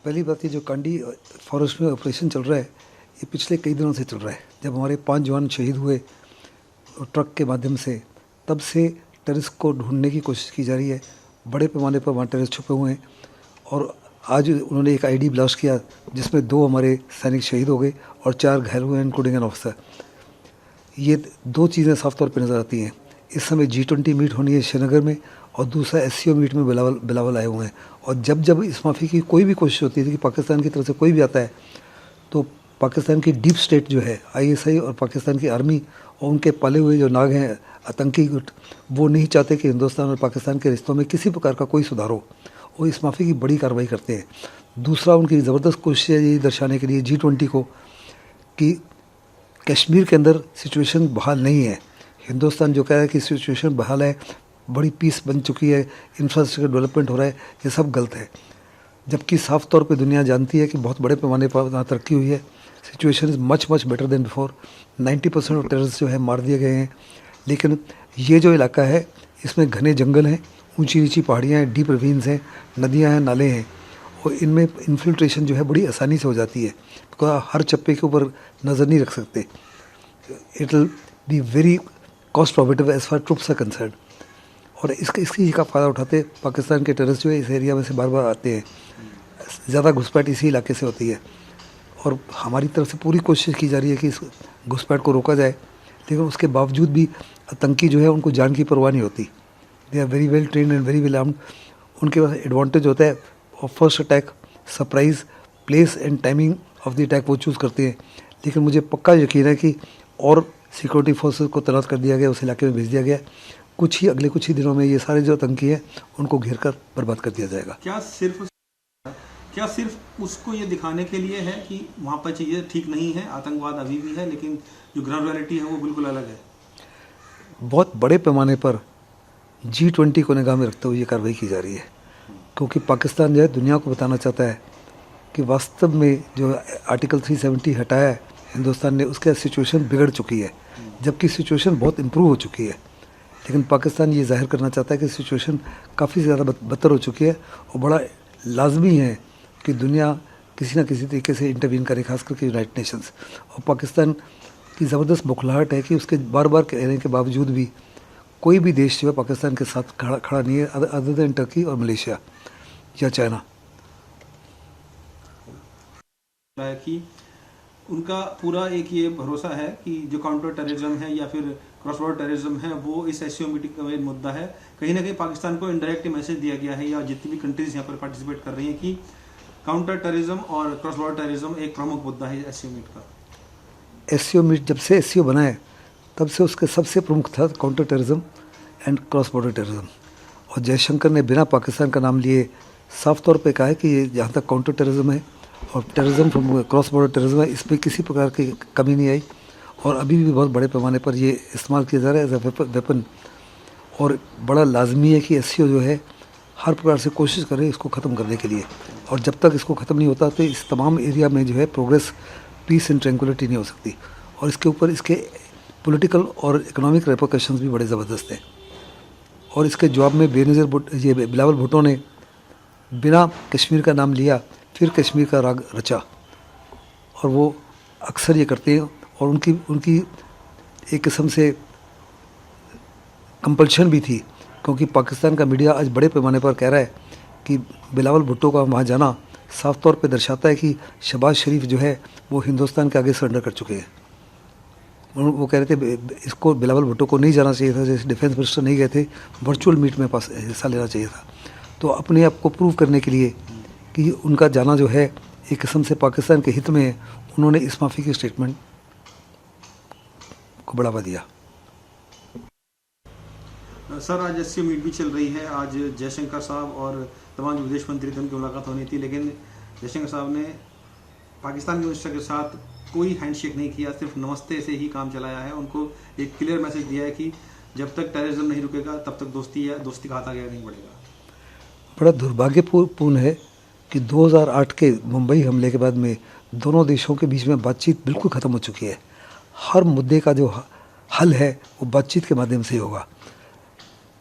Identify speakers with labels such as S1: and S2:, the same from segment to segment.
S1: पहली बात, ये जो कांडी फॉरेस्ट में ऑपरेशन चल रहा है, ये पिछले कई दिनों से चल रहा है। जब हमारे 5 जवान शहीद हुए ट्रक के माध्यम से, तब से टेररिस्ट को ढूंढने की कोशिश की जा रही है। बड़े पैमाने पर वहाँ टेररिस्ट छुपे हुए हैं। और आज उन्होंने एक आईडी ब्लास्ट किया जिसमें 2 हमारे सैनिक शहीद हो गए और 4 घायल हुए हैं, इंक्लूडिंग एन ऑफिसर। ये 2 चीज़ें साफ तौर पे नज़र आती हैं। इस समय G20 मीट होनी है श्रीनगर में, और दूसरा SCO मीट में बिलावल आए हुए हैं। और जब जब इस माफ़ी की कोई भी कोशिश होती है कि पाकिस्तान की तरफ से कोई भी आता है, तो पाकिस्तान की डीप स्टेट जो है ISI और पाकिस्तान की आर्मी और उनके पाले हुए जो नाग हैं आतंकी गुट, वो नहीं चाहते कि हिंदुस्तान और पाकिस्तान के रिश्तों में किसी प्रकार का कोई सुधार हो। वो इस माफ़ी की बड़ी कार्रवाई करते हैं। दूसरा, उनकी ज़बरदस्त कोशिश है ये दर्शाने के लिए G20 को कि कश्मीर के अंदर सिचुएशन बहाल नहीं है। हिंदुस्तान जो कह रहा है कि सिचुएशन बहाल है, बड़ी पीस बन चुकी है, इंफ्रास्ट्रक्चर डेवलपमेंट हो रहा है, ये सब गलत है। जबकि साफ तौर पे दुनिया जानती है कि बहुत बड़े पैमाने पर वहाँ तरक्की हुई है। Situation is much better than before. 90% of terrorist जो है मार दिए गए हैं। लेकिन ये जो इलाका है, इसमें घने जंगल हैं, ऊंची नीची पहाड़ियाँ हैं, डीप रवीन्स हैं, नदियाँ हैं, नाले हैं, और इनमें इन्फिल्ट्रेशन जो है बड़ी आसानी से हो जाती है। बिकॉज हर चप्पे के ऊपर नज़र नहीं रख सकते। It will be very cost profitable as far troops are concern. और इसी का फ़ायदा उठाते पाकिस्तान के टेररिस्ट जो है इस एरिया में से बार बार आते हैं। ज़्यादा घुसपैठ इसी इलाके से होती है, और हमारी तरफ से पूरी कोशिश की जा रही है कि इस घुसपैठ को रोका जाए। लेकिन उसके बावजूद भी आतंकी जो है उनको जान की परवाह नहीं होती। They are very well trained and very well armed. उनके पास एडवांटेज होता है, और first attack, surprise, place and timing of the attack वो चूज़ करते हैं। लेकिन मुझे पक्का यकीन है कि और सिक्योरिटी फोर्सेस को तैनात कर दिया गया, उस इलाके में भेज दिया गया। अगले कुछ ही दिनों में ये सारे जो आतंकी हैं उनको घेर कर बर्बाद कर दिया जाएगा।
S2: क्या सिर्फ उसको ये दिखाने के लिए है कि वहाँ पर चीज़ें ठीक नहीं है, आतंकवाद अभी भी है, लेकिन जो ग्राउंड रियलिटी है वो बिल्कुल अलग है?
S1: बहुत बड़े पैमाने पर G20 को निगाह में रखते हुए ये कार्रवाई की जा रही है, क्योंकि पाकिस्तान जो है दुनिया को बताना चाहता है कि वास्तव में जो आर्टिकल 370 हटाया है हिंदुस्तान ने, उसके सिचुएशन बिगड़ चुकी है, जबकि सिचुएशन बहुत इम्प्रूव हो चुकी है। लेकिन पाकिस्तान ये जाहिर करना चाहता है कि सिचुएशन काफ़ी ज़्यादा बदतर हो चुकी है, और बड़ा लाजमी है कि दुनिया किसी न किसी तरीके से इंटरवीन करे, खास करके यूनाइटेड नेशंस। और पाकिस्तान की ज़बरदस्त बौखलाहट है कि उसके बार बार कहने के बावजूद भी कोई भी देश जो है पाकिस्तान के साथ खड़ा नहीं है, अदर देन टर्की और मलेशिया या चाइना।
S2: कि उनका पूरा एक ये भरोसा है कि जो काउंटर टेररिज्म है या फिर क्रॉस बॉर्डर टेररिज्म है वो इस SCO मीटिंग का मेन मुद्दा है। कहीं ना कहीं पाकिस्तान को इनडायरेक्ट मैसेज दिया गया है, या जितनी भी कंट्रीज यहाँ पर पार्टिसिपेट कर रही हैं, कि काउंटर टेररिज्म और क्रॉस बॉर्डर टेररिज्म एक प्रमुख मुद्दा है SCO मीट का।
S1: SCO मीट जब से SCO बना है तब से उसके सबसे प्रमुख था counter terrorism and cross border terrorism. और जयशंकर ने बिना पाकिस्तान का नाम लिए साफ तौर पे कहा है कि ये जहाँ तक काउंटर टेररिज्म है और terrorism from cross border terrorism है, इस पर किसी प्रकार की कमी नहीं आई, और अभी भी बहुत बड़े पैमाने पर ये इस्तेमाल किया जा रहा है एज ए वेपन। और बड़ा लाजमी है कि SCO जो है हर प्रकार से कोशिश करे इसको ख़त्म करने के लिए, और जब तक इसको ख़त्म नहीं होता तो इस तमाम एरिया में जो है प्रोग्रेस, पीस एंड ट्रैंक्विलिटी नहीं हो सकती। और इसके ऊपर इसके पॉलिटिकल और इकोनॉमिक रेपरकशंस भी बड़े ज़बरदस्त हैं। और इसके जवाब में बिलावल भुट्टो ने बिना कश्मीर का नाम लिया फिर कश्मीर का राग रचा, और वो अक्सर ये करते हैं। और उनकी एक किस्म से कंपल्शन भी थी, क्योंकि पाकिस्तान का मीडिया आज बड़े पैमाने पर कह रहा है कि बिलावल भुट्टो का वहाँ जाना साफ तौर पे दर्शाता है कि शहबाज शरीफ जो है वो हिंदुस्तान के आगे सरेंडर कर चुके हैं। वो कह रहे थे इसको बिलावल भुट्टो को नहीं जाना चाहिए था, जैसे डिफेंस मिनिस्टर नहीं गए थे, वर्चुअल मीट में हिस्सा लेना चाहिए था। तो अपने आप को प्रूव करने के लिए कि उनका जाना जो है एक किस्म से पाकिस्तान के हित में है, उन्होंने इस माफ़ी की स्टेटमेंट को बढ़ावा दिया।
S2: सर, आज SCO मीट भी चल रही है। आज जयशंकर साहब और तमाम विदेश मंत्री थे, उनकी मुलाकात होनी थी, लेकिन जयशंकर साहब ने पाकिस्तान के मिनिस्टर के साथ कोई हैंडशेक नहीं किया, सिर्फ नमस्ते से ही काम चलाया है। उनको एक क्लियर मैसेज दिया है कि जब तक टेररिज्म नहीं रुकेगा तब तक दोस्ती का हाथ आगे नहीं बढ़ेगा।
S1: बड़ा दुर्भाग्यपूर्ण है कि 2008 के मुंबई हमले के बाद में दोनों देशों के बीच में बातचीत बिल्कुल ख़त्म हो चुकी है। हर मुद्दे का जो हल है वो बातचीत के माध्यम से ही होगा।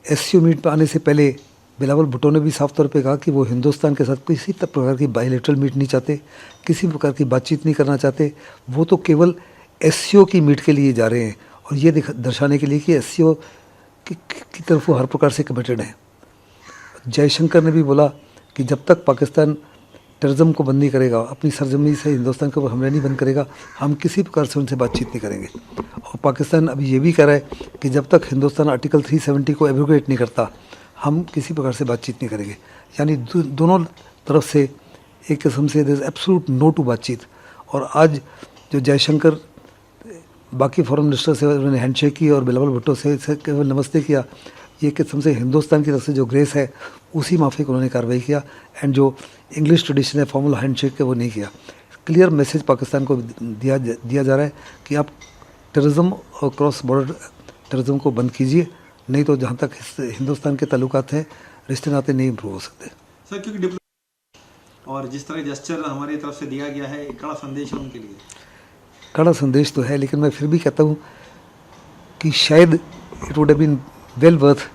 S1: SCO मीट पर आने से पहले बिलावल भुट्टो ने भी साफ तौर पे कहा कि वो हिंदुस्तान के साथ किसी प्रकार की बायलैटरल मीट नहीं चाहते, किसी प्रकार की बातचीत नहीं करना चाहते। वो तो केवल एससीओ की मीट के लिए जा रहे हैं और ये दर्शाने के लिए कि एससीओ की तरफ वो हर प्रकार से कमिटेड हैं। जयशंकर ने भी बोला कि जब तक पाकिस्तान टेररिज्म को बंद नहीं करेगा, अपनी सरजमी से हिंदुस्तान के ऊपर हमले नहीं बंद करेगा, हम किसी प्रकार से उनसे बातचीत नहीं करेंगे। और पाकिस्तान अभी ये भी कह रहा है कि जब तक हिंदुस्तान आर्टिकल 370 को एब्रोगेट नहीं करता, हम किसी प्रकार से बातचीत नहीं करेंगे। यानी दोनों तरफ से एक किस्म से there is absolute no to बातचीत। और आज जो जयशंकर बाकी फॉरेन मिनिस्टर से उन्होंने हैंडशेक की और बिलावल भुट्टो से केवल नमस्ते किया, ये किस्म से हिंदुस्तान की तरफ से जो ग्रेस है उसी माफिक उन्होंने कार्रवाई किया। एंड जो इंग्लिश ट्रेडिशन है फॉर्मल हैंडशेक के वो नहीं किया। क्लियर मैसेज पाकिस्तान को दिया जा रहा है कि आप टेररिज्म और क्रॉस बॉर्डर टेररिज्म को बंद कीजिए, नहीं तो जहाँ तक हिंदुस्तान के ताल्लुकात हैं, रिश्ते नाते नहीं इम्प्रूव हो सकते।
S2: सर क्योंकि और जिस तरह जेस्चर हमारी तरफ से दिया गया है, एक कड़ा संदेश है उनके लिए।
S1: कड़ा संदेश तो है, लेकिन मैं फिर भी कहता हूँ कि शायद it would have been well worth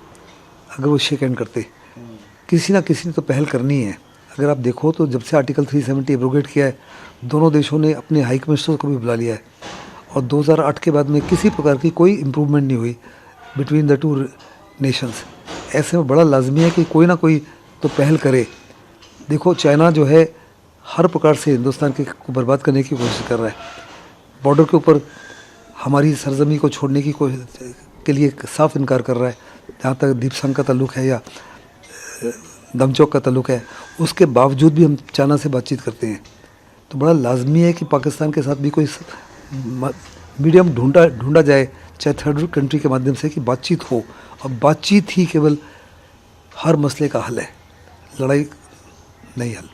S1: अगर वो शेक हैंड करते। किसी ना किसी ने तो पहल करनी है। अगर आप देखो तो जब से आर्टिकल 370 एब्रोगेट किया है, दोनों देशों ने अपने हाई कमिश्नर को भी बुला लिया है और 2008 के बाद में किसी प्रकार की कोई इम्प्रूवमेंट नहीं हुई बिटवीन द टू नेशंस। ऐसे में बड़ा लाजमी है कि कोई ना कोई तो पहल करे। देखो चाइना जो है हर प्रकार से हिंदुस्तान को बर्बाद करने की कोशिश कर रहा है। बॉर्डर के ऊपर हमारी सरजमी को छोड़ने की कोशिश के लिए साफ इनकार कर रहा है। जहाँ तक दीपसंग का ताल्लुक है या दमचौक का ताल्लुक है, उसके बावजूद भी हम चाइना से बातचीत करते हैं। तो बड़ा लाजमी है कि पाकिस्तान के साथ भी कोई मीडियम ढूंढा जाए, चाहे थर्ड कंट्री के माध्यम से, कि बातचीत हो। और बातचीत ही केवल हर मसले का हल है, लड़ाई नहीं हल।